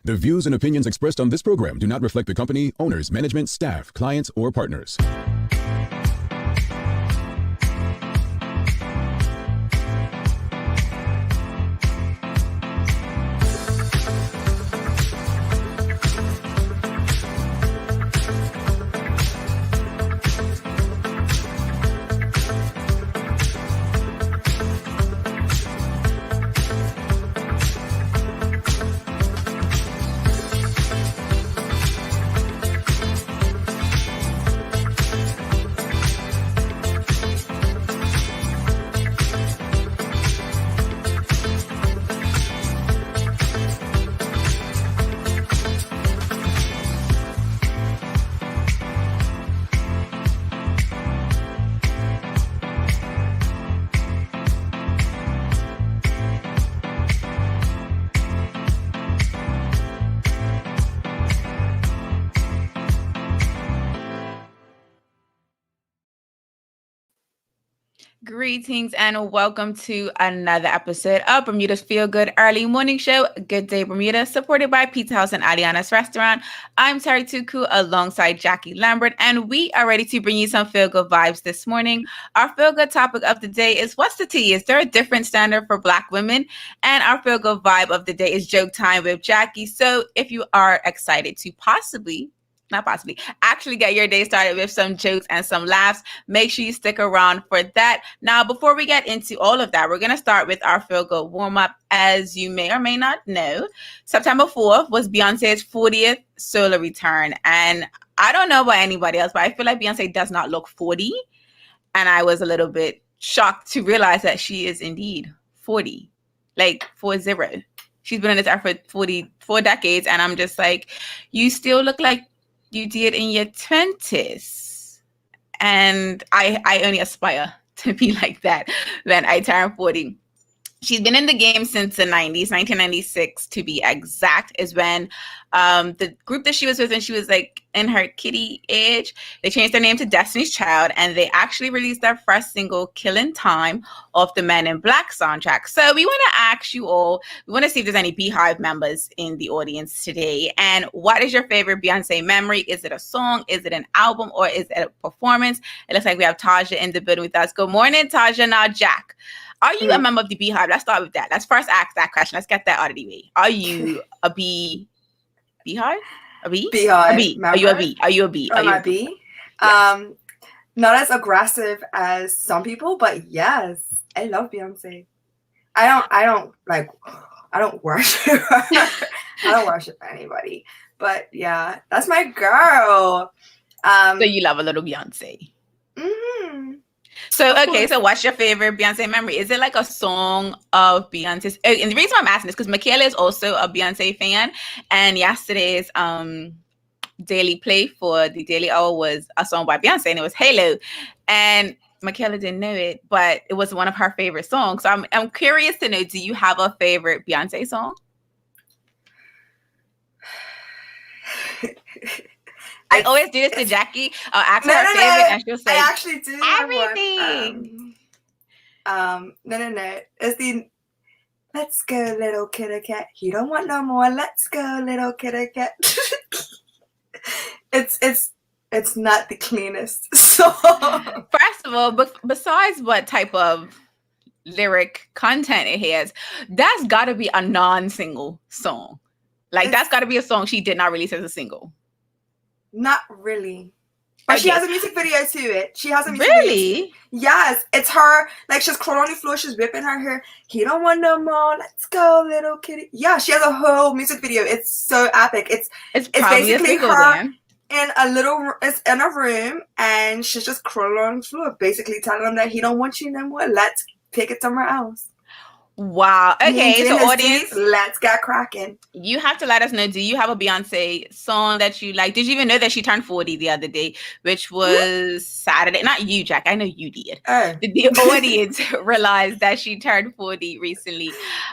The views and opinions expressed on this program do not reflect the company, owners, management, staff, clients, or partners. Greetings and welcome to another episode of Bermuda's Feel Good Early Morning Show. Good Day Bermuda, supported by Pizza House and Aliana's Restaurant. I'm Terri Tuku alongside Jackie Lambert, and we are ready to bring you some feel good vibes this morning. Our feel good topic of the day is what's the tea? Is there a different standard for Black women? And our feel good vibe of the day is joke time with Jackie. So if you are excited to actually get your day started with some jokes and some laughs, make sure you stick around for that. Now, before we get into all of that, we're going to start with our feel good warm up. As you may or may not know, September 4th was Beyonce's 40th solo return. And I don't know about anybody else, but I feel like Beyonce does not look 40. And I was a little bit shocked to realize that she is indeed 40, like 40. She's been in this earth for 44 decades. And I'm just like, you still look like you did in your 20s. And I only aspire to be like that when I turn 40. She's been in the game since the 90s, 1996 to be exact, is when the group that she was with when she was like in her kiddie age, they changed their name to Destiny's Child, and they actually released their first single, Killin' Time, off the Men in Black soundtrack. So we want to ask you all, we want to see if there's any Beehive members in the audience today. And what is your favorite Beyonce memory? Is it a song? Is it an album? Or is it a performance? It looks like we have Taja in the building with us. Good morning, Taja. Now, Jack, are you a member of the Beehive? Let's start with that. Let's first ask that question. Let's get that out of the way. Are you a Beehive? A bee? Beehive. A bee. Are you a bee? Are you a bee? Am I a bee? Yes. Not as aggressive as some people, but yes, I love Beyonce. I don't worship her. I don't worship anybody. But yeah, that's my girl. So you love a little Beyonce. Mm-hmm. So, okay, so what's your favorite Beyonce memory? Is it like a song of Beyonce's? And the reason why I'm asking is because Michaela is also a Beyonce fan. And yesterday's daily play for the Daily Hour was a song by Beyonce, and it was Halo. And Michaela didn't know it, but it was one of her favorite songs. So I'm curious to know, do you have a favorite Beyonce song? I always do this to Jackie. I'll ask her her favorite, and she'll say, I actually do everything. No. It's the "Let's go, little kitty cat. You don't want no more. Let's go, little kitty cat." It's not the cleanest song. First of all, besides what type of lyric content it has, that's got to be a non-single song. Like, that's got to be a song she did not release as a single. Not really. But she has a music video to it. She has a music video. Yes. It's her. Like, she's crawling on the floor. She's whipping her hair. He don't want no more. Let's go, little kitty. Yeah, she has a whole music video. It's so epic. It's basically her in a room, and she's just crawling on the floor, basically telling him that he don't want you no more. Let's pick it somewhere else. Wow. Okay, so audience, let's get cracking. You have to let us know, do you have a Beyonce song that you like? Did you even know that she turned 40 the other day, which was Saturday? Not you, Jack. I know you did. Did the audience realize that she turned 40 recently?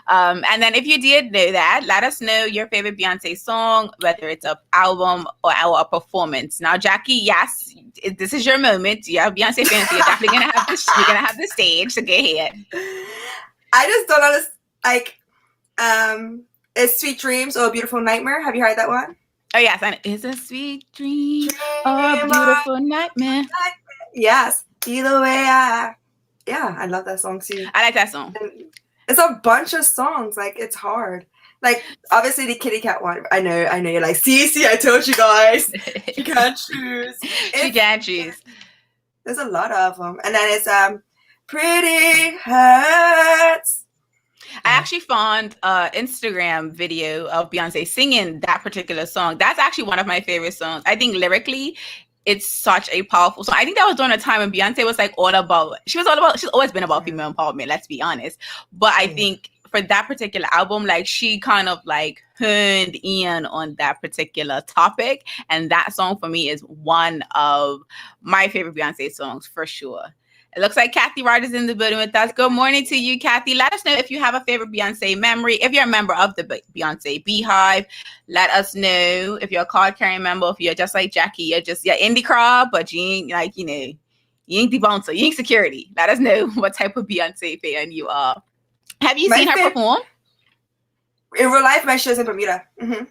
And then if you did know that, let us know your favorite Beyonce song, whether it's an album or a performance. Now, Jackie, yes, this is your moment. You have Beyonce fans. You're definitely gonna have the stage. So go ahead. I just don't understand. Like, It's Sweet Dreams or Beautiful Nightmare. Have you heard that one? Oh yes, and it's a sweet dream or a beautiful nightmare. Yes. Either way, I love that song too. I like that song. And it's a bunch of songs. Like, it's hard. Like, obviously the Kitty Cat one. I know. You're like, see, I told you guys. You can't choose. She can't choose. There's a lot of them. And then it's Pretty Hurts. I actually found an Instagram video of Beyonce singing that particular song. That's actually one of my favorite songs. I think lyrically, it's such a powerful song. I think that was during a time when Beyonce was like she's always been about female empowerment, let's be honest. But I think for that particular album, like she kind of like honed in on that particular topic. And that song for me is one of my favorite Beyonce songs for sure. It looks like Kathy Rogers in the building with us. Good morning to you, Kathy. Let us know if you have a favorite Beyonce memory. If you're a member of the Beyonce Beehive, let us know. If you're a card-carrying member, if you're just like Jackie, you're indie crowd, but you ain't like, you ain't the bouncer, you ain't security. Let us know what type of Beyonce fan you are. Have you seen her perform? In real life, my show's in Bermuda. Mm-hmm.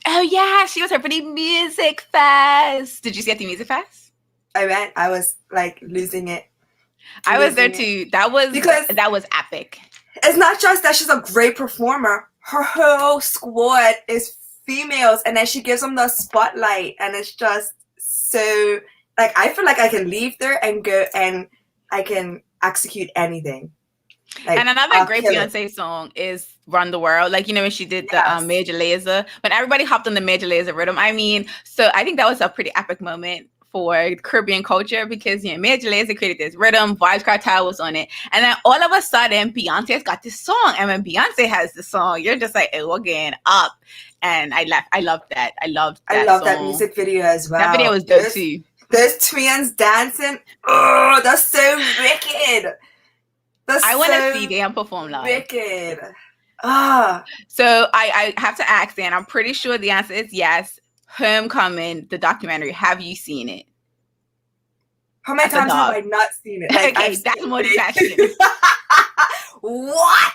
Oh, yeah. She was her pretty music fest. Did you see at the music fest? I went. I was like losing it. I was there too. That was epic. It's not just that she's a great performer. Her whole squad is females, and then she gives them the spotlight, and it's just so like I feel like I can leave there and go and I can execute anything. Like, and another great Beyonce song is Run the World. Like, when she did the Major Lazer, when everybody hopped on the Major Lazer rhythm. I mean, so I think that was a pretty epic moment for Caribbean culture because, Major Lazer created this rhythm, Vybz Kartel was on it. And then all of a sudden, Beyonce's got this song. And when Beyonce has the song, you're just like, oh, we're getting up. And I love that. I love that music video as well. That video was dope too. Those twins dancing. Oh, that's so wicked. I want to see them perform live. Wicked. So I have to ask, Dan. I'm pretty sure the answer is yes. Homecoming, the documentary. Have you seen it? How many times have I not seen it? Like, okay, that's more passion. What?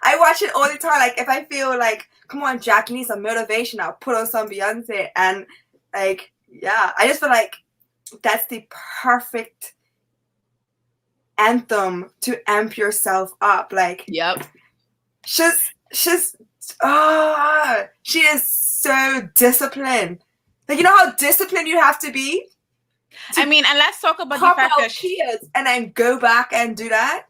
I watch it all the time. Like, if I feel like, come on, Jack, you need some motivation, I'll put on some Beyonce. And like, yeah, I just feel like that's the perfect anthem to amp yourself up. Like, yep. She is so disciplined. Like, how disciplined you have to be? I mean, and let's talk about the fact that kids and then go back and do that.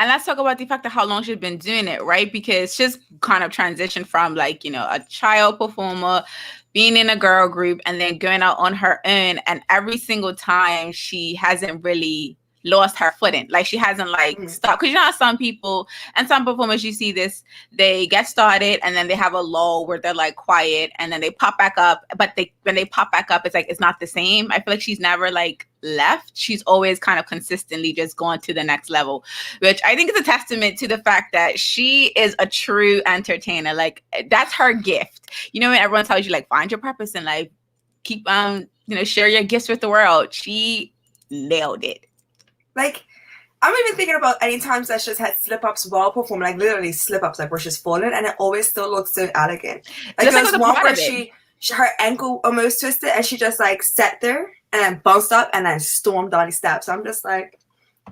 And let's talk about the fact that how long she's been doing it, right? Because she's kind of transitioned from like, a child performer, being in a girl group, and then going out on her own. And every single time she hasn't really lost her footing. Like, she hasn't stopped. Because how some people and some performers, you see this, they get started and then they have a lull where they're like quiet and then they pop back up. But when they pop back up, it's like, it's not the same. I feel like she's never left. She's always kind of consistently just gone to the next level, which I think is a testament to the fact that she is a true entertainer. Like, that's her gift. When everyone tells you find your purpose in life, keep share your gifts with the world. She nailed it. Like, I'm even thinking about any times that she's had slip-ups while performing, literally slip-ups, where she's fallen, and it always still looks so elegant. Like, there's one where her ankle almost twisted, and she just, sat there, and then bounced up, and then stormed down the steps. So I'm just like,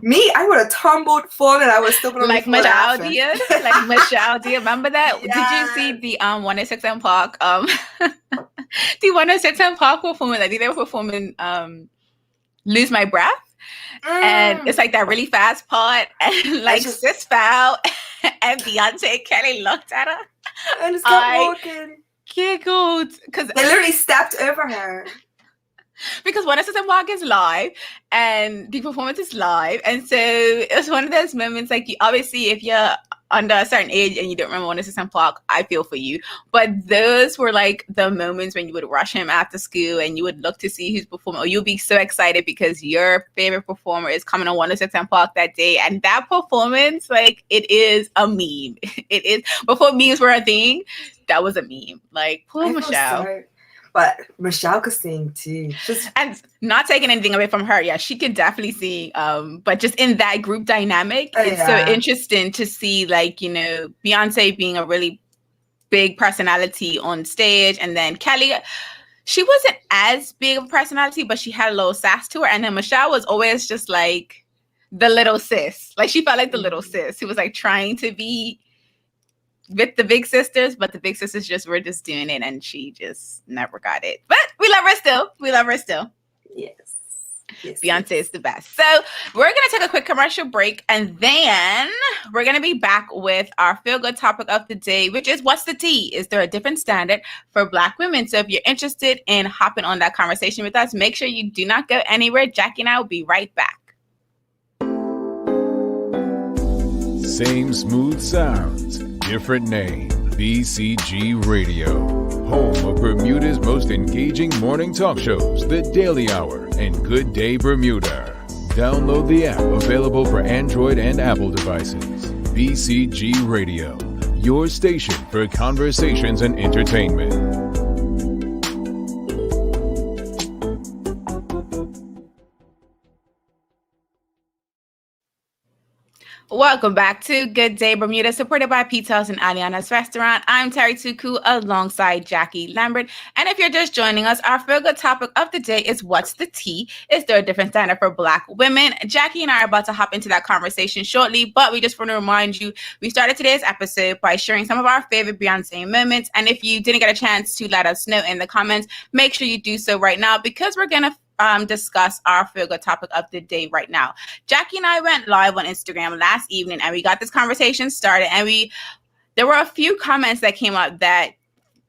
me, I would have tumbled, fallen, I was still going to Michelle did. Like Michelle did. Remember that? Yeah. Did you see the 106 & Park? The 106 & Park performance? I think they were performing Lose My Breath. And it's that really fast part, and sis fell, and Beyonce Kelly looked at her and just kept walking. Giggled because they literally stepped over her. Because 106 & Park is live, and the performance is live, and so it's one of those moments. Obviously, if you're under a certain age and you don't remember 106 & Park, I feel for you. But those were the moments when you would rush him after school and you would look to see who's performing, or you'll be so excited because your favorite performer is coming on 106 & Park that day. And that performance, it is a meme. It is. Before memes were a thing, that was a meme. Poor Michelle. Sorry. But Michelle could sing too. And not taking anything away from her. Yeah, she could definitely sing. But just in that group dynamic, it's so interesting to see, Beyonce being a really big personality on stage. And then Kelly, she wasn't as big of a personality, but she had a little sass to her. And then Michelle was always just like the little sis. Like she felt like the little sis who was like trying to be with the big sisters, but the big sisters were just doing it, and she just never got it. But we love her still. Yes. Beyoncé is the best. So we're going to take a quick commercial break, and then we're going to be back with our feel-good topic of the day, which is, what's the tea? Is there a different standard for Black women? So if you're interested in hopping on that conversation with us, make sure you do not go anywhere. Jackie and I will be right back. Same smooth sounds, different name. BCG Radio, home of Bermuda's most engaging morning talk shows, The Daily Hour and Good Day Bermuda. Download the app, available for Android and Apple devices. BCG Radio, your station for conversations and entertainment. Welcome back to Good Day Bermuda, supported by Pizza's and Aliana's Restaurant. I'm Terri Tuku alongside Jackie Lambert. And if you're just joining us, our feel-good topic of the day is, what's the tea? Is there a different standard for Black women? Jackie and I are about to hop into that conversation shortly, but we just want to remind you, we started today's episode by sharing some of our favorite Beyoncé moments. And if you didn't get a chance to let us know in the comments, make sure you do so right now, because we're going to discuss our feel-good topic of the day right now. Jackie and I went live on Instagram last evening, and we got this conversation started, and there were a few comments that came up that,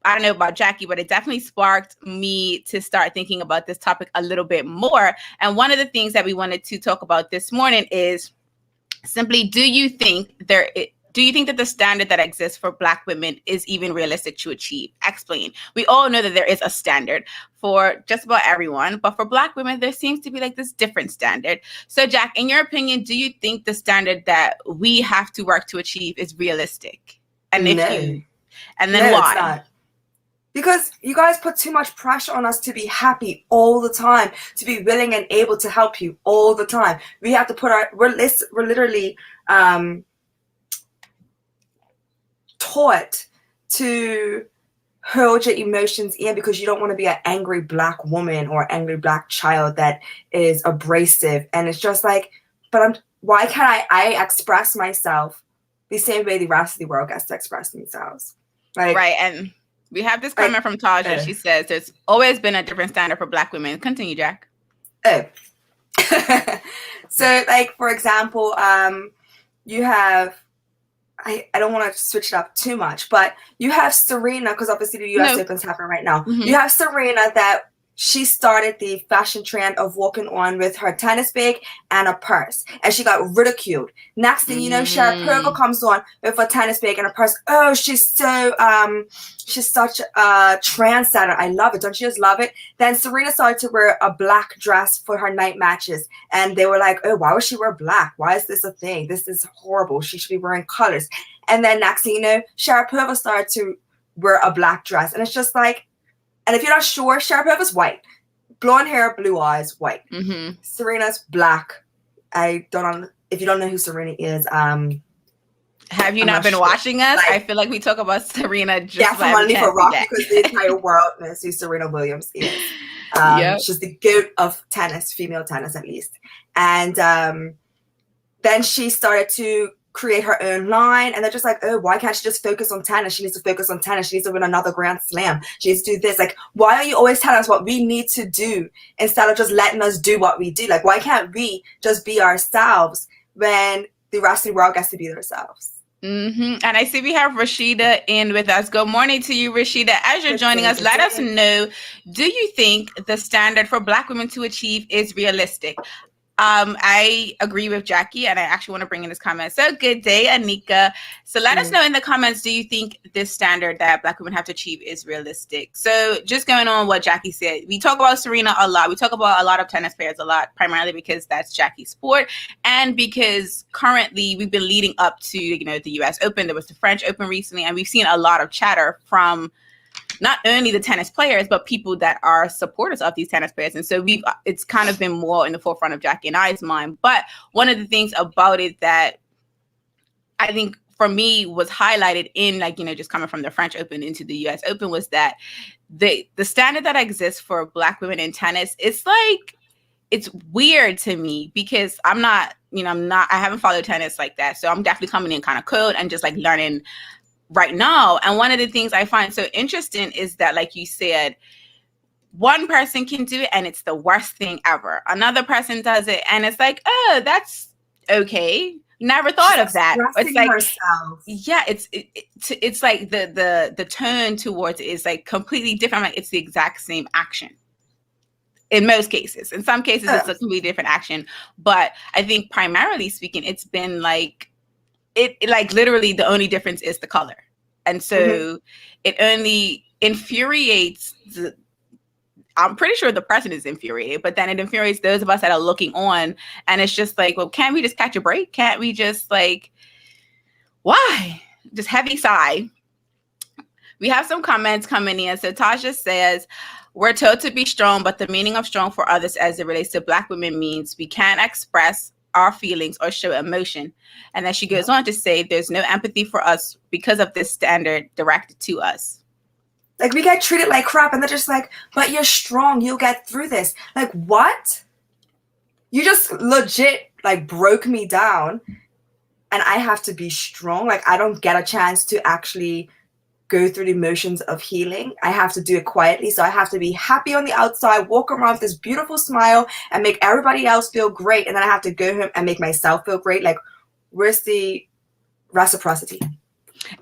I don't know about Jackie, but it definitely sparked me to start thinking about this topic a little bit more. And one of the things that we wanted to talk about this morning is simply, do you think that the standard that exists for Black women is even realistic to achieve? Explain. We all know that there is a standard for just about everyone, but for Black women, there seems to be like this different standard. So, Jack, in your opinion, do you think the standard that we have to work to achieve is realistic? And if no. Why? It's not. Because you guys put too much pressure on us to be happy all the time, to be willing and able to help you all the time. We have to we're literally taught to hold your emotions in, because you don't want to be an angry Black woman or angry Black child that is abrasive. And it's just like, why can't I express myself the same way the rest of the world gets to express themselves? Like, right. And we have this comment from Taja. She says there's always been a different standard for Black women. Continue, Jack. Oh. So, like, for example, you have, I don't want to switch it up too much, but you have Serena, because obviously the US Open's happening right now. Mm-hmm. You have Serena that she started the fashion trend of walking on with her tennis bag and a purse, and she got ridiculed. Next thing you know, Sharapova comes on with a tennis bag and a purse. Oh, she's such a trendsetter. I love it. Don't you just love it? Then Serena started to wear a black dress for her night matches, and they were like, oh, why would she wear black? Why is this a thing? This is horrible. She should be wearing colors. And then next thing you know, Sharapova started to wear a black dress, and it's just like, and if you're not sure, Sharapova's white. Blonde hair, blue eyes, white. Mm-hmm. Serena's black. If you don't know who Serena is, have you not been watching us? Like, I feel like we talk about Serena just from Only for Rock, because the entire world knows who Serena Williams is. She's the goat of tennis, female tennis at least. And then she started to create her own line, and they're just like, oh, why can't she just focus on tennis? She needs to focus on tennis. She needs to win another Grand Slam. She needs to do this. Like, why are you always telling us what we need to do instead of just letting us do what we do? Like, why can't we just be ourselves when the rest of the world gets to be themselves? Mm-hmm. And I see we have Rashida in with us. Good morning to you, Rashida. As you're joining us, let us know, do you think the standard for Black women to achieve is realistic? I agree with Jackie, and I actually want to bring in this comment. So, good day, Anika. So let us know in the comments, do you think this standard that Black women have to achieve is realistic? So just going on what Jackie said, we talk about Serena a lot. We talk about a lot of tennis players a lot, primarily because that's Jackie's sport, and because currently we've been leading up to, the US Open. There was the French Open recently, and we've seen a lot of chatter from not only the tennis players, but people that are supporters of these tennis players. And so it's kind of been more in the forefront of Jackie and I's mind. But one of the things about it that I think for me was highlighted in like, you know, just coming from the French Open into the US Open was that the standard that exists for Black women in tennis, it's like, it's weird to me because I haven't followed tennis like that. So I'm definitely coming in kind of cold and just like learning right now. And one of the things I find so interesting is that, like you said, one person can do it and it's the worst thing ever. Another person does it and it's like, oh, that's okay. Never thought of that. It's like herself. Yeah, it's like the turn towards it is like completely different. Like it's the exact same action. In most cases. In some cases, it's a completely different action. But I think primarily speaking, it's been like, it like literally the only difference is the color. And so it only infuriates I'm pretty sure the person is infuriated, but then it infuriates those of us that are looking on. And it's just like, well, can't we just catch a break? Can't we just like, why? Just heavy sigh. We have some comments coming in. So Tasha says, we're told to be strong, but the meaning of strong for others as it relates to Black women means we can't express our feelings or show emotion. And then she goes on to say there's no empathy for us because of this standard directed to us. Like we get treated like crap and they're just like, but you're strong, you'll get through this. Like what? You just legit like broke me down and I have to be strong. Like I don't get a chance to actually go through the emotions of healing. I have to do it quietly. So I have to be happy on the outside, walk around with this beautiful smile and make everybody else feel great. And then I have to go home and make myself feel great. Like where's the reciprocity?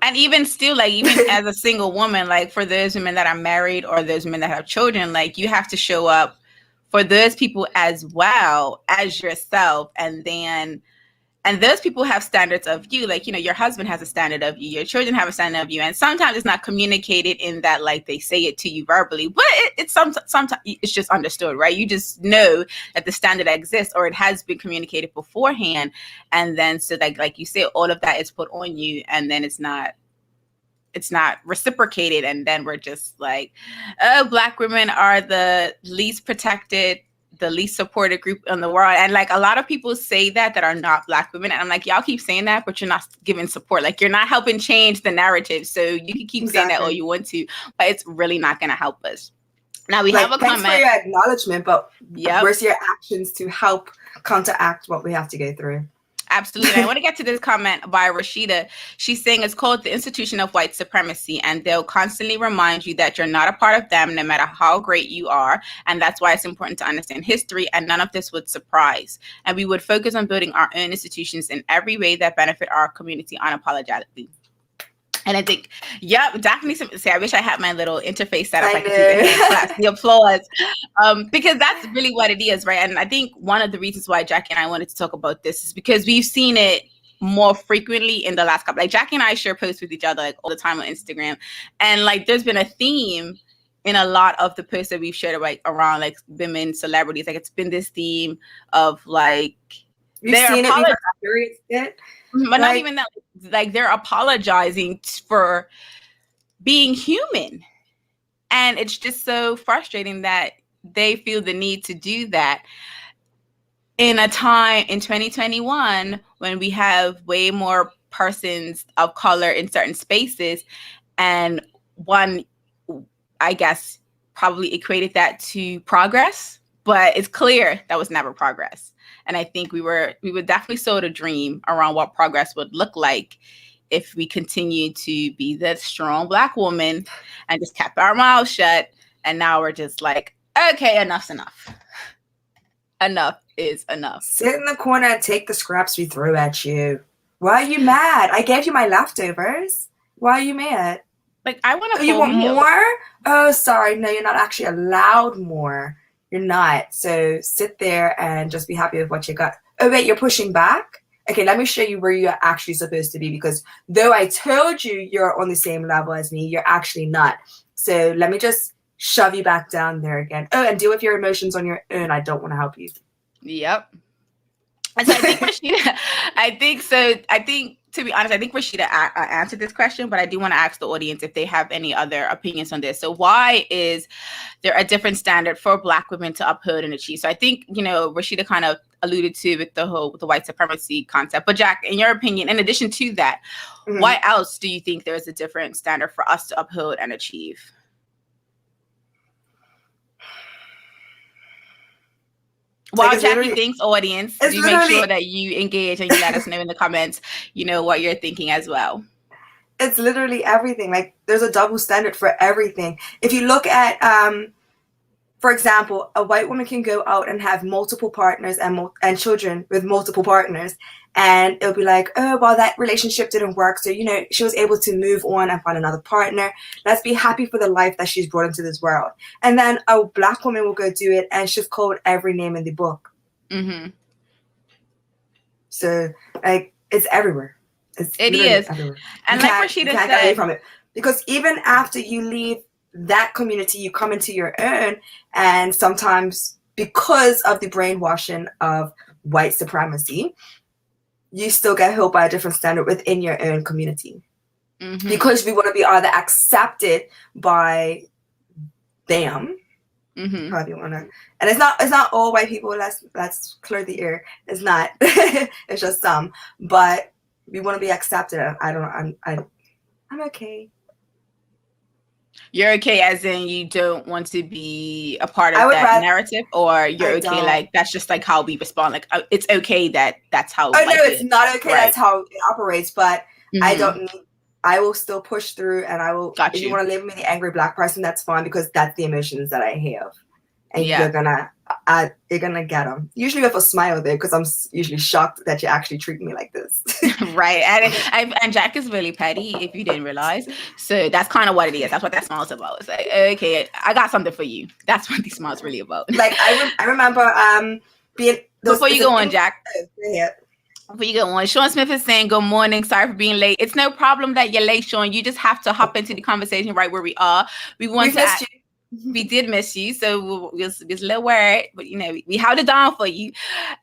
And even still, like even as a single woman, like for those women that are married or those women that have children, like you have to show up for those people as well as yourself. And those people have standards of you, like, you know, your husband has a standard of you, your children have a standard of you. And sometimes it's not communicated in that, like they say it to you verbally, but it's sometimes it's just understood, right? You just know that the standard exists or it has been communicated beforehand. And then, so like you say, all of that is put on you and then it's not reciprocated. And then we're just like, oh, Black women are the least protected, the least supported group in the world. And like a lot of people say that are not Black women. And I'm like, y'all keep saying that, but you're not giving support. Like you're not helping change the narrative. So you can keep saying that all you want to, but it's really not going to help us. Now we have a comment. Thanks for your acknowledgement, but where's your actions to help counteract what we have to go through? Absolutely. I want to get to this comment by Rashida. She's saying it's called the institution of white supremacy, and they'll constantly remind you that you're not a part of them, no matter how great you are. And that's why it's important to understand history, and none of this would surprise. And we would focus on building our own institutions in every way that benefit our community unapologetically. And I think, definitely. I wish I had my little interface set up. I could do the applause, because that's really what it is, right? And I think one of the reasons why Jacky and I wanted to talk about this is because we've seen it more frequently in the last couple. Like Jacky and I share posts with each other like all the time on Instagram, and like there's been a theme in a lot of the posts that we've shared around like women celebrities. Like it's been this theme of like you've seen it, but not even that. Like they're apologizing for being human. And it's just so frustrating that they feel the need to do that in a time in 2021 when we have way more persons of color in certain spaces. And one, I guess, probably equated that to progress, but it's clear that was never progress. And I think we would definitely sowed a dream around what progress would look like if we continued to be that strong Black woman and just kept our mouths shut. And now we're just like, okay, enough's enough. Enough is enough. Sit in the corner and take the scraps we threw at you. Why are you mad? I gave you my leftovers. Why are you mad? Like, I want to. You want more? Oh, sorry. No, you're not actually allowed more. You're not. So sit there and just be happy with what you got. Oh, wait, you're pushing back? Okay, let me show you where you're actually supposed to be, because though I told you you're on the same level as me, you're actually not. So let me just shove you back down there again. Oh, and deal with your emotions on your own. I don't want to help you. Yep. And so I think Rashida, to be honest, I think Rashida answered this question, but I do want to ask the audience if they have any other opinions on this. So why is there a different standard for Black women to uphold and achieve? So I think, Rashida kind of alluded to with the white supremacy concept. But Jack, in your opinion, in addition to that, why else do you think there's a different standard for us to uphold and achieve? While Jackie thinks, audience, do make sure that you engage and you let us know in the comments, what you're thinking as well. It's literally everything. Like, there's a double standard for everything. If you look at, for example, a white woman can go out and have multiple partners and children with multiple partners, and it'll be like, oh, well, that relationship didn't work, so she was able to move on and find another partner. Let's be happy for the life that she's brought into this world. And then a black woman will go do it, and she's called every name in the book. So, like, it's everywhere. It is. Everywhere. And like Rashida said, get away from it, because even after you leave that community, you come into your own, and sometimes because of the brainwashing of white supremacy, you still get held by a different standard within your own community, because we want to be either accepted by them, however you want to. And it's not all white people. Let's clear the air. It's not. It's just some, but we want to be accepted. I'm okay. You're okay as in you don't want to be a part of that narrative, or you're okay like that's just like how we respond, like it's okay that's how. Oh no, it's not okay. Right. That's how it operates. But I will still push through, and I will. If you want to label me the angry black person, that's fine, because that's the emotions that I have, and you're gonna get them. Usually with a smile though, because I'm usually shocked that you actually treat me like this. Right, and Jack is really petty, if you didn't realize. So that's kind of what it is. That's what that smile's about. It's like, okay, I got something for you. That's what the smile's really about. Like I remember being. Before you go on, Jack. Before you go on, Sean Smith is saying, good morning. Sorry for being late. It's no problem that you're late, Sean. You just have to hop into the conversation right where we are. We did miss you, so we're just a little worried, but we held it down for you.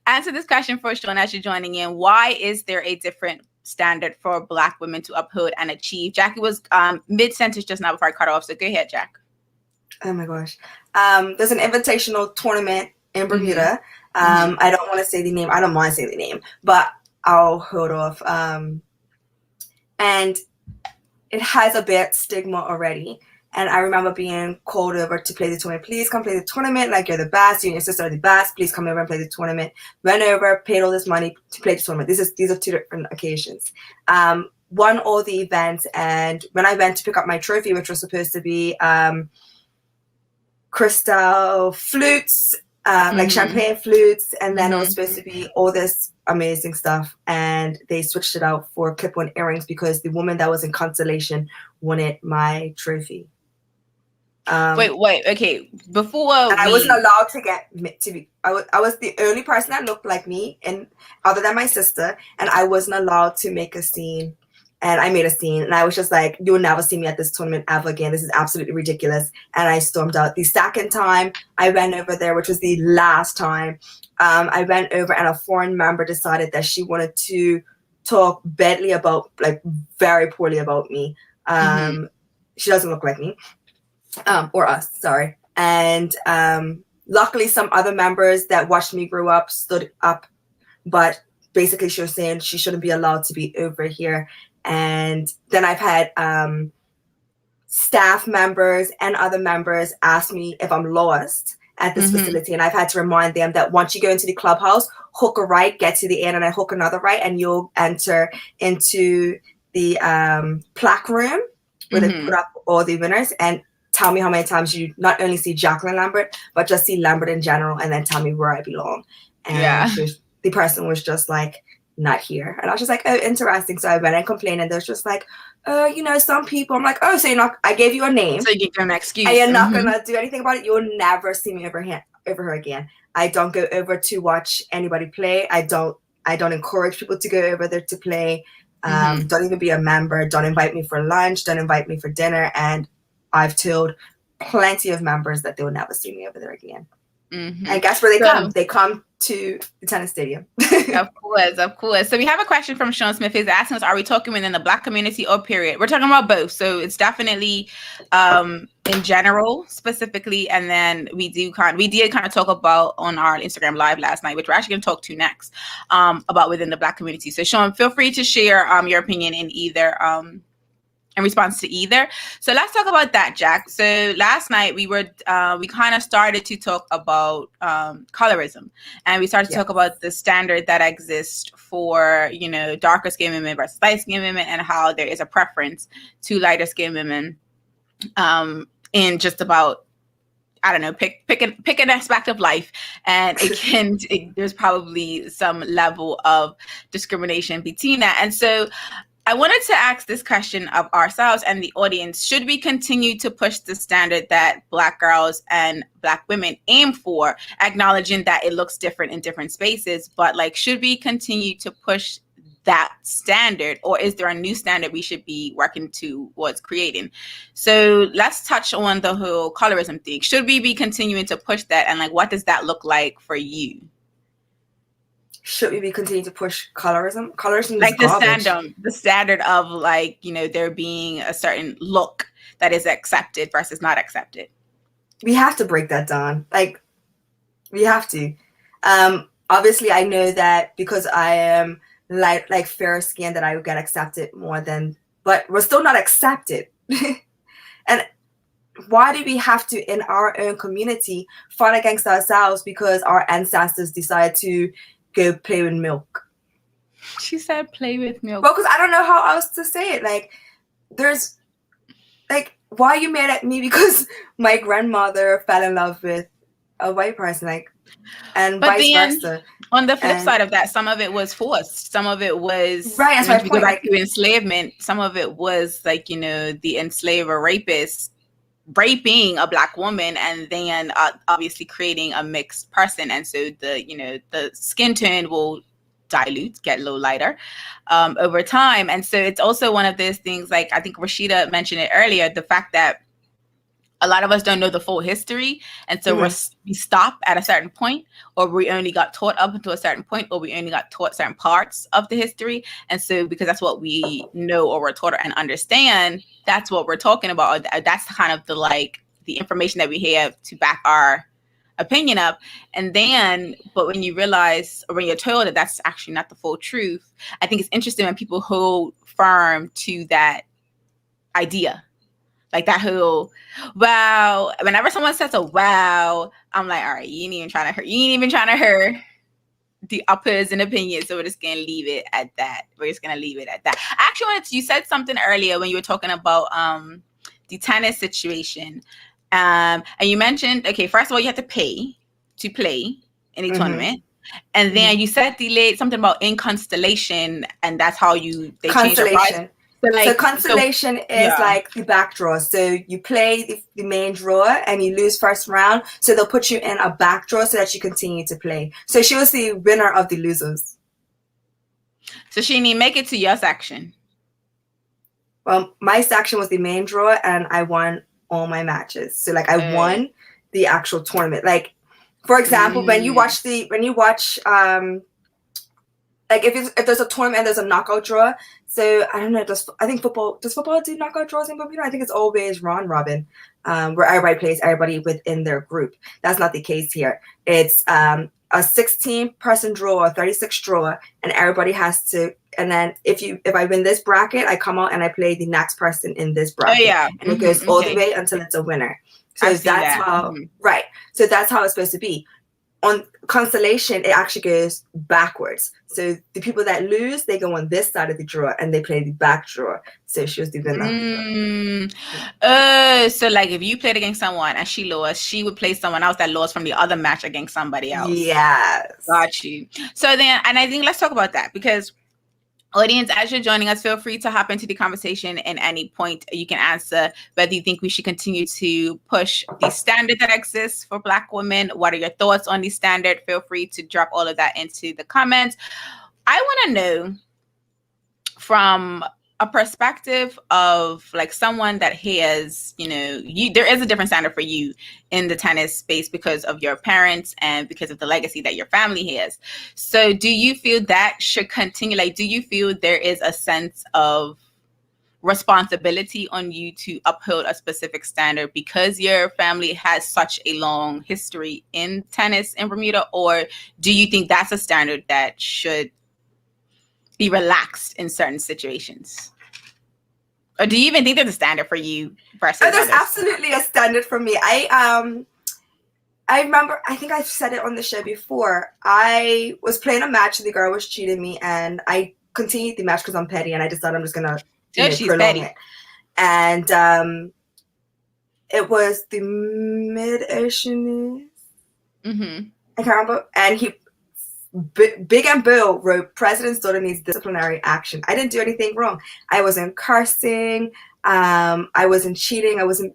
Answer this question for Sean as you're joining in. Why is there a different standard for Black women to uphold and achieve? Jackie was mid-sentence just now before I cut off, so go ahead, Jack. Oh my gosh. There's an invitational tournament in Bermuda. I don't want to say the name. I don't mind saying the name, but I'll hold off. And it has a bit stigma already. And I remember being called over to play the tournament. Please come play the tournament. Like, you're the best. You and your sister are the best. Please come over and play the tournament. Went over, paid all this money to play the tournament. These are two different occasions. Won all the events. And when I went to pick up my trophy, which was supposed to be crystal flutes, like champagne flutes, and then it was supposed to be all this amazing stuff, and they switched it out for clip-on earrings because the woman that was in constellation wanted my trophy. Wait, okay. Before I wasn't allowed to be. I was the only person that looked like me, and other than my sister, and I wasn't allowed to make a scene. And I made a scene, and I was just like, you will never see me at this tournament ever again. This is absolutely ridiculous. And I stormed out. The second time I went over there, which was the last time, I went over, and a foreign member decided that she wanted to talk badly about, like, very poorly about me. She doesn't look like me, or us, sorry. And luckily some other members that watched me grow up stood up, but basically she was saying she shouldn't be allowed to be over here. And then I've had staff members and other members ask me if I'm lost at this facility. And I've had to remind them that once you go into the clubhouse, hook a right, get to the end, and I hook another right, and you'll enter into the plaque room where they put up all the winners, and tell me how many times you not only see Jacqueline Lambert, but just see Lambert in general, and then tell me where I belong. And the person was just like, not here. And I was just like, oh, interesting. So I went and complained, and there's just like, some people. I'm like, oh, so you're not, I gave you a name. So you give them an excuse. And you're not going to do anything about it. You'll never see me over her again. I don't go over to watch anybody play. I don't encourage people to go over there to play. Don't even be a member. Don't invite me for lunch. Don't invite me for dinner. And I've told plenty of members that they will never see me over there again. Mm-hmm. And guess where they come? They come to the tennis stadium. Of course. So we have a question from Sean Smith. He's asking us, are we talking within the Black community or period? We're talking about both. So it's definitely in general, specifically. And then we did kind of talk about on our Instagram live last night, which we're actually going to talk to next, about within the Black community. So Sean, feel free to share your opinion in either in response to either. So let's talk about that, Jack. So last night we kind of started to talk about colorism, and we started to talk about the standard that exists for, darker skinned women versus light skinned women, and how there is a preference to lighter skinned women in just about, I don't know, pick an aspect of life, and there's probably some level of discrimination between that. And so I wanted to ask this question of ourselves and the audience. Should we continue to push the standard that Black girls and Black women aim for, acknowledging that it looks different in different spaces, but should we continue to push that standard, or is there a new standard we should be working towards creating? So let's touch on the whole colorism thing. Should we be continuing to push that, and what does that look like for you? Should we be continuing to push colorism? Colorism is the standard of there being a certain look that is accepted versus not accepted. We have to break that down. We have to. Obviously, I know that because I am fair skinned that I would get accepted more than, but we're still not accepted. And why do we have to, in our own community, fight against ourselves because our ancestors decide to go play with milk? She said play with milk. Well, because I don't know how else to say it. There's why are you mad at me because my grandmother fell in love with a white person, and vice versa. On the flip side of that, some of it was forced. Some of it was right. That's my point. Go back to enslavement. Some of it was the enslaver rapist raping a Black woman, and then obviously creating a mixed person, and so the skin tone will dilute, get a little lighter over time. And so it's also one of those things, I think Rashida mentioned it earlier, the fact that a lot of us don't know the full history, and so we stop at a certain point, or we only got taught up until a certain point, or we only got taught certain parts of the history. And so because that's what we know or we're taught and understand, that's what we're talking about. That's kind of the information that we have to back our opinion up. And then, but when you realize, or when you're told that that's actually not the full truth, I think it's interesting when people hold firm to that idea. That whole wow. Whenever someone says a wow, I'm like, all right, you ain't even trying to hurt the opposing opinion. So we're just gonna leave it at that. I actually you said something earlier when you were talking about the tennis situation. And you mentioned, okay, first of all, you have to pay to play in a tournament. And then you said something about in constellation, and that's how they change the prize. So constellation is the back draw. So you play the main draw and you lose first round. So they'll put you in a back draw so that you continue to play. So she was the winner of the losers. So she didn't make it to your section. Well, my section was the main draw, and I won all my matches. So I won the actual tournament. For example, when you watch if there's a tournament and there's a knockout draw. So I don't know, does football do knockout draws in Bermuda? I think it's always round robin, where everybody plays everybody within their group. That's not the case here. It's a 16-person draw, a 36 draw, and everybody has to. And then if I win this bracket, I come out and I play the next person in this bracket. And it goes all the way until it's a winner. So that's how right. So that's how it's supposed to be. On constellation, it actually goes backwards. So the people that lose, they go on this side of the draw and they play the back draw. So she was the winner. So if you played against someone and she lost, she would play someone else that lost from the other match against somebody else. Yes. Got you. So then, and I think let's talk about that, because audience, as you're joining us, feel free to hop into the conversation at any point. You can answer whether you think we should continue to push the standard that exists for Black women. What are your thoughts on the standard? Feel free to drop all of that into the comments. I want to know from a perspective of like someone that has, there is a different standard for you in the tennis space because of your parents and because of the legacy that your family has. So do you feel that should continue? Like, do you feel there is a sense of responsibility on you to uphold a specific standard because your family has such a long history in tennis in Bermuda? Or do you think that's a standard that should be relaxed in certain situations? Or do you even think there's a standard for you versus there's others? Absolutely a standard for me. I remember, I think I've said it on the show before. I was playing a match and the girl was cheating me, and I continued the match because I'm petty, and I decided I'm just gonna prolong petty. It. And it was the mid-oceanist. Mm-hmm. I can't remember. And he, Big and Bill wrote, "President's daughter needs disciplinary action." I didn't do anything wrong. I wasn't cursing. I wasn't cheating. I wasn't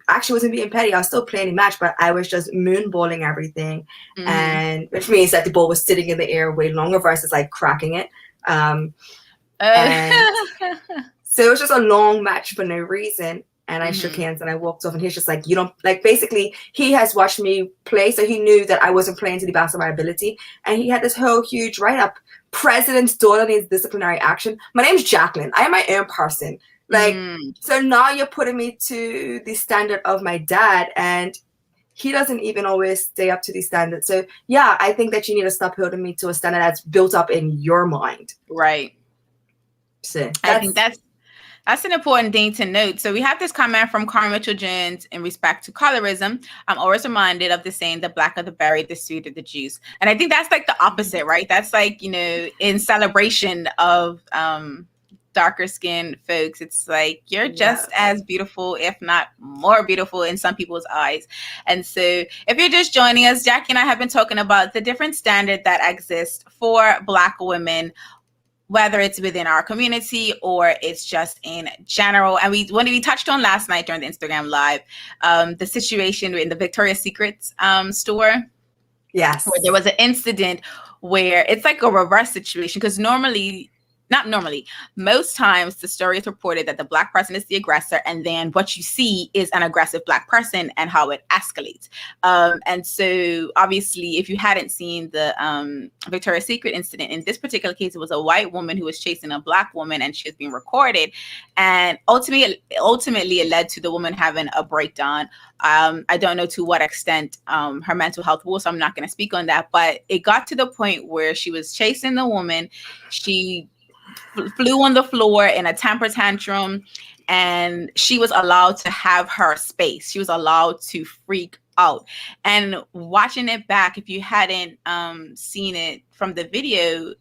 being petty. I was still playing the match, but I was just moonballing everything, and which means that the ball was sitting in the air way longer versus like cracking it. And so it was just a long match for no reason. And I shook hands and I walked off, and he's just like, you don't, like, basically he has watched me play, so he knew that I wasn't playing to the best of my ability. And he had this whole huge write-up. President's daughter needs disciplinary action. My name's Jacqueline. I am my own person. Like, so now you're putting me to the standard of my dad, and he doesn't even always stay up to the standard. So yeah, I think that you need to stop holding me to a standard that's built up in your mind. Right. So I think that's an important thing to note. So we have this comment from Carl Mitchell Jones in respect to colorism. I'm always reminded of the saying, the blacker the berry, the sweeter the juice. And I think that's like the opposite, right? That's like, in celebration of darker skinned folks. It's like, you're just as beautiful, if not more beautiful in some people's eyes. And so if you're just joining us, Jackie and I have been talking about the different standard that exists for Black women, whether it's within our community or it's just in general. And when we touched on last night during the Instagram Live, the situation in the Victoria's Secret store. Yes. Where there was an incident where it's like a reverse situation, because most times the story is reported that the Black person is the aggressor, and then what you see is an aggressive Black person and how it escalates. And so obviously, if you hadn't seen the Victoria's Secret incident, in this particular case, it was a white woman who was chasing a Black woman, and she was being recorded. And ultimately it led to the woman having a breakdown. I don't know to what extent her mental health was, so I'm not going to speak on that. But it got to the point where she was chasing the woman. She flew on the floor in a temper tantrum, and she was allowed to have her space. She was allowed to freak out. And watching it back, if you hadn't seen it from the video,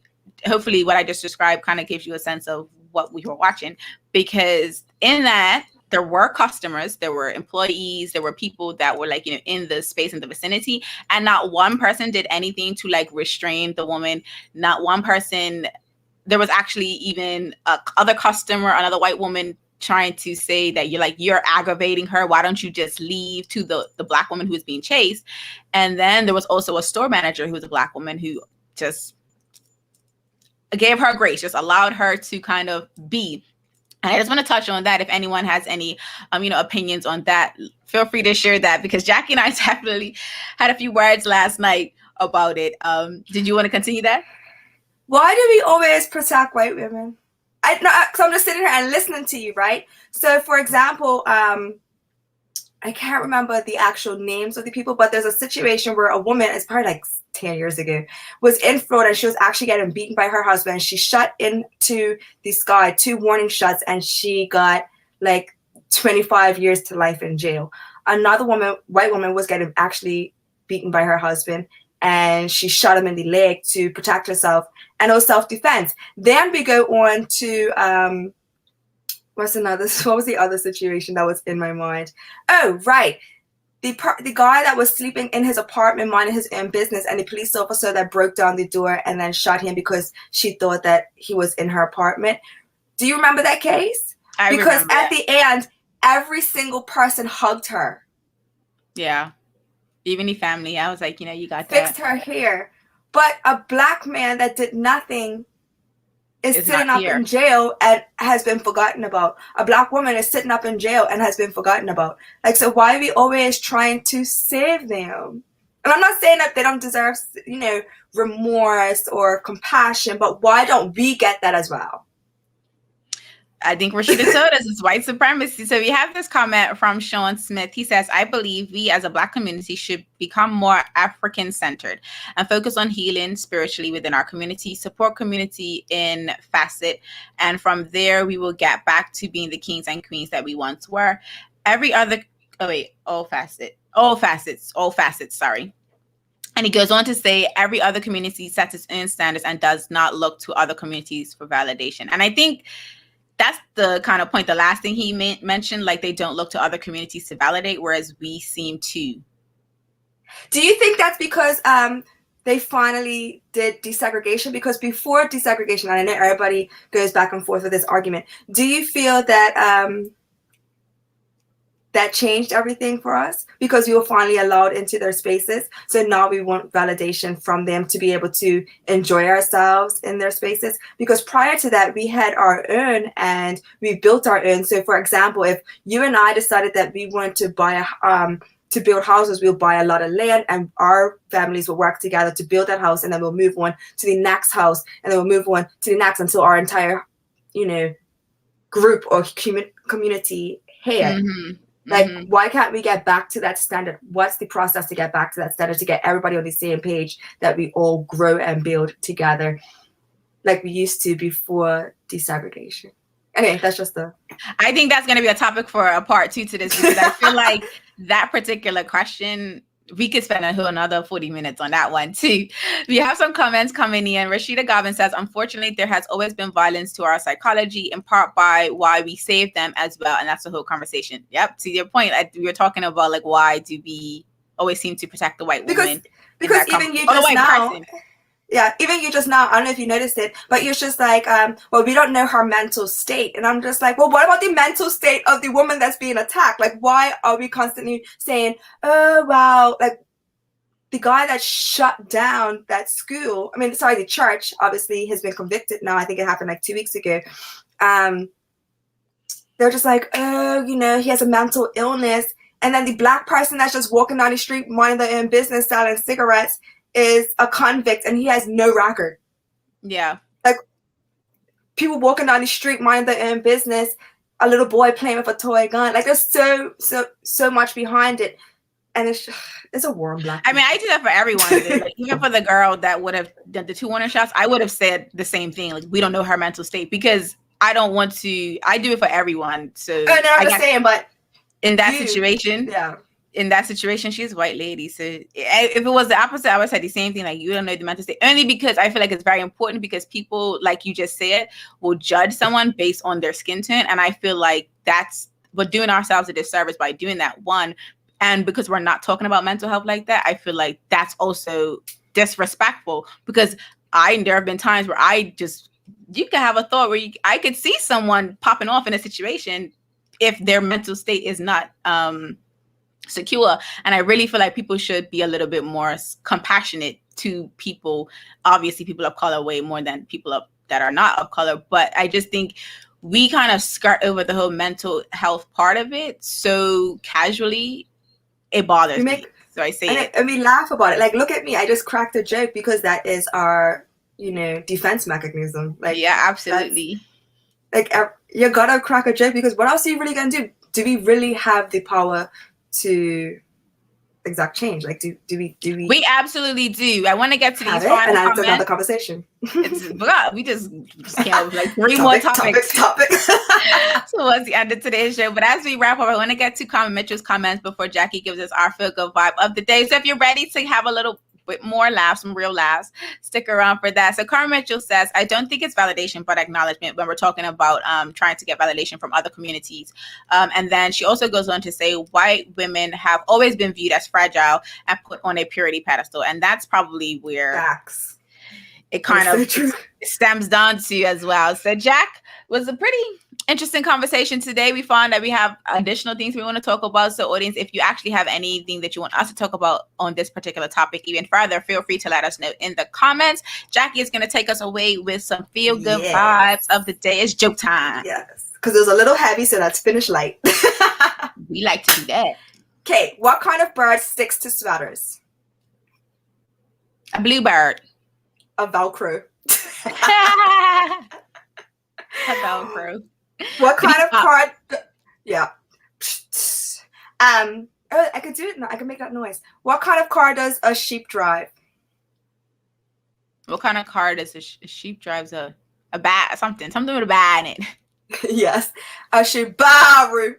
hopefully what I just described kind of gives you a sense of what we were watching, because in that, there were customers, there were employees, there were people that were like, in the space, in the vicinity, and not one person did anything to like restrain the woman. Not one person. There was actually even other customer, another white woman, trying to say that you're aggravating her. Why don't you just leave, to the Black woman who was being chased. And then there was also a store manager who was a Black woman who just gave her grace, just allowed her to kind of be. And I just want to touch on that. If anyone has any, opinions on that, feel free to share that, because Jackie and I definitely had a few words last night about it. Did you want to continue that? Why do we always protect white women? Because I'm just sitting here and listening to you, right? So, for example, I can't remember the actual names of the people, but there's a situation where a woman, it's probably like 10 years ago, was in Florida. She was actually getting beaten by her husband. She shot into the sky 2 warning shots, and she got like 25 years to life in jail. Another woman, white woman, was getting actually beaten by her husband, and she shot him in the leg to protect herself, and it was self-defense. Then we go on to what was the other situation that was in my mind? Oh, right. The guy that was sleeping in his apartment, minding his own business, and the police officer that broke down the door and then shot him because she thought that he was in her apartment. Do you remember that case? Because at the end, every single person hugged her. Yeah. Even the family. I was like, you got that. Fixed her hair. But a Black man that did nothing is sitting up in jail and has been forgotten about. A Black woman is sitting up in jail and has been forgotten about. Like, so why are we always trying to save them? And I'm not saying that they don't deserve, you know, remorse or compassion, but why don't we get that as well? I think Rashida told us it's white supremacy. So we have this comment from Sean Smith. He says, I believe we as a Black community should become more African-centered and focus on healing spiritually within our community, support community in facet, and from there we will get back to being the kings and queens that we once were. All facets, sorry. And he goes on to say, every other community sets its own standards and does not look to other communities for validation. And I think that's the kind of point, the last thing he mentioned, like they don't look to other communities to validate, whereas we seem to. Do you think that's because they finally did desegregation? Because before desegregation, and I know everybody goes back and forth with this argument, do you feel that that changed everything for us because we were finally allowed into their spaces? So now we want validation from them to be able to enjoy ourselves in their spaces. Because prior to that, we had our own and we built our own. So for example, if you and I decided that we wanted to buy to build houses, we'll buy a lot of land and our families will work together to build that house, and then we'll move on to the next house, and then we'll move on to the next until our entire, you know, group or community here. Mm-hmm. Like, why can't we get back to that standard? What's the process to get back to that standard, to get everybody on the same page, that we all grow and build together like we used to before desegregation? Anyway, that's just I think that's going to be a topic for a part 2 to this, because I feel like that particular question, we could spend another 40 minutes on that one too. We have some comments coming in. Rashida Garvin says, unfortunately, there has always been violence to our psychology, in part by why we save them as well. And that's the whole conversation. Yep. To your point, we were talking about like, why do we always seem to protect the white woman? Because even you just now, even you just now, I don't know if you noticed it, but you're just like, well, we don't know her mental state. And I'm just like, well, what about the mental state of the woman that's being attacked? Like, why are we constantly saying, oh, wow, like the guy that shut down that school, the church, obviously has been convicted now. I think it happened like 2 weeks ago. They're just like, oh, you know, he has a mental illness. And then the Black person that's just walking down the street, minding their own business, selling cigarettes, is a convict and he has no record. Yeah. Like, people walking down the street, minding their own business, a little boy playing with a toy gun. Like, there's so much behind it. And it's a war on Black people. I do that for everyone. Like, even for the girl that would have done the 2 warning shots, I would have said the same thing. Like, we don't know her mental state, because I don't want to. I do it for everyone. So I'm just saying, but in that situation, in that situation, she's a white lady. So if it was the opposite, I would say the same thing. Like, you don't know the mental state. Only because I feel like it's very important, because people, like you just said, will judge someone based on their skin tone. And I feel like we're doing ourselves a disservice by doing that, one. And because we're not talking about mental health like that, I feel like that's also disrespectful, because there have been times where you can have a thought where I could see someone popping off in a situation if their mental state is not secure. And I really feel like people should be a little bit more compassionate to people, obviously people of color way more than people that are not of color. But I just think we kind of skirt over the whole mental health part of it so casually, it bothers me. So I say it. And we laugh about it. Like, look at me, I just cracked a joke because that is our, defense mechanism. Like, yeah, absolutely. Like, you gotta crack a joke, because what else are you really gonna do? Do we really have the power to exact change? Like, do we? We absolutely do. I want to get to these final and that's another conversation. We just can't, like, 3 more topics. Towards the end of today's show. But as we wrap up, I want to get to Carmen Mitchell's comments before Jackie gives us our feel good vibe of the day. So if you're ready to have a little bit more laughs, some real laughs, stick around for that. So Carmen Mitchell says, I don't think it's validation, but acknowledgement when we're talking about trying to get validation from other communities. And then she also goes on to say, white women have always been viewed as fragile and put on a purity pedestal. And that's probably where it kind of stems down to as well. So Jack was a pretty Interesting conversation today. We found that we have additional things we want to talk about. So, audience, if you actually have anything that you want us to talk about on this particular topic even further, feel free to let us know in the comments. Jackie is going to take us away with some feel-good vibes of the day. It's joke time. Yes, because it was a little heavy, so let's finish light. We like to do that. Okay, what kind of bird sticks to sweaters? A bluebird. A Velcro. A Velcro. What kind of card? Yeah. Oh, I could do it. No, I can make that noise. What kind of car does a sheep drive? What kind of car does a sheep drives? A bat? Something with a bat in it. Yes, a Subaru.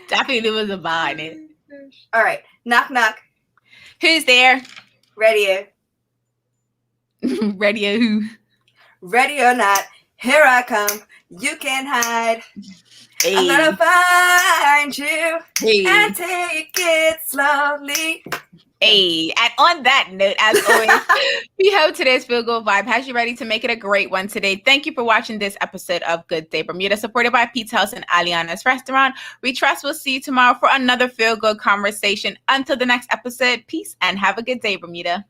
Definitely was a bat in it. All right, knock knock. Who's there? Radio. Radio who? Ready or not, here I come. You can't hide. Hey. I'm gonna find you Hey. and take it slowly. Hey, and on that note, as always, we hope today's Feel Good Vibe has you ready to make it a great one today. Thank you for watching this episode of Good Day Bermuda, supported by Pete's House and Aliana's Restaurant. We trust we'll see you tomorrow for another Feel Good conversation. Until the next episode, peace and have a good day, Bermuda.